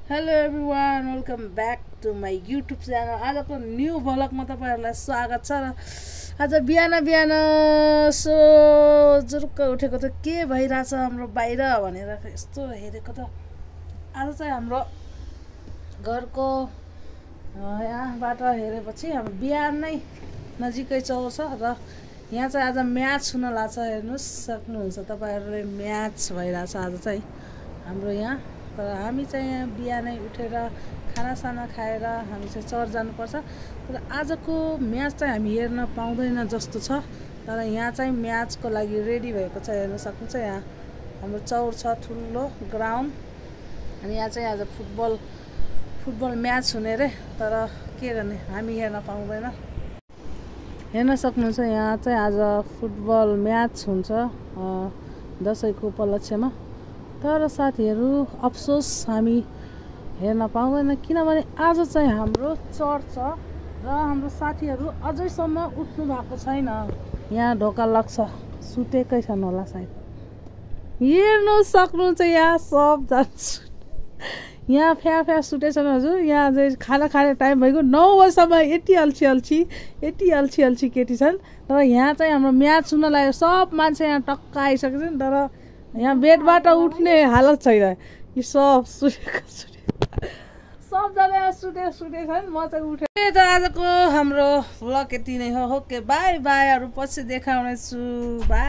Hello everyone, welcome back to my YouTube channel. आजको new भ्लगमा तपाईँहरूलाई स्वागत छ। र आज बिहान बिहान जुरुक्क उठेको त के भइरहेछ हाम्रो बाहिर भनेर यस्तो हेरेको त आज चाहिँ हाम्रो घरको यहाँबाट हेरेपछि हाम्रो बिहान नै नजिकै चौर छ र यहाँ चाहिँ आज म्याच हुन लाग्छ। हेर्नुहोस् सक्नुहुन्छ तपाईँहरूले, म्याच भइरहेछ आज चाहिँ हाम्रो यहाँ। तर हामी चाहिँ यहाँ बिहानै उठेर खानासाना खाएर हामी चाहिँ चर्च जानुपर्छ। तर आजको म्याच चाहिँ हामी हेर्न पाउँदैन जस्तो छ। तर यहाँ चाहिँ म्याचको लागि रेडी भएको छ, हेर्न सक्नुहुन्छ। यहाँ हाम्रो चौर छ, ठुलो ग्राउन्ड, अनि यहाँ चाहिँ आज फुटबल म्याच हुने रे। तर के गर्ने, हामी हेर्न पाउँदैन। हेर्न सक्नुहुन्छ यहाँ चाहिँ आज फुटबल म्याच हुन्छ दसैँको उपलक्ष्यमा। तर साथीहरू अफसोस हामी हेर्न पाउँदैन, किनभने आज चाहिँ हाम्रो चर्च छ र हाम्रो साथीहरू अझैसम्म उठ्नु भएको छैन। यहाँ ढोका लाग्छ, सुतेकै छन् होला सायद। हेर्नु सक्नुहुन्छ यहाँ सबजना यहाँ फ्या सुतेछन् हजुर। यहाँ चाहिँ खाना खाने टाइम भएको 9 बजीसम्म यति अल्छी केटी छन्। तर यहाँ चाहिँ हाम्रो म्याच हुन लाग्यो, सब मान्छे यहाँ टक्क आइसकेको छ नि। तर यहाँ बेडबाट उठ्ने हालत छैन, यो सब सबजना सुतेछन्। म चाहिँ उठेँ। त आजको हाम्रो भ्लग यति नै हो। ओके, बाई बाई, अरू पछि देखाउनेछु। बाई।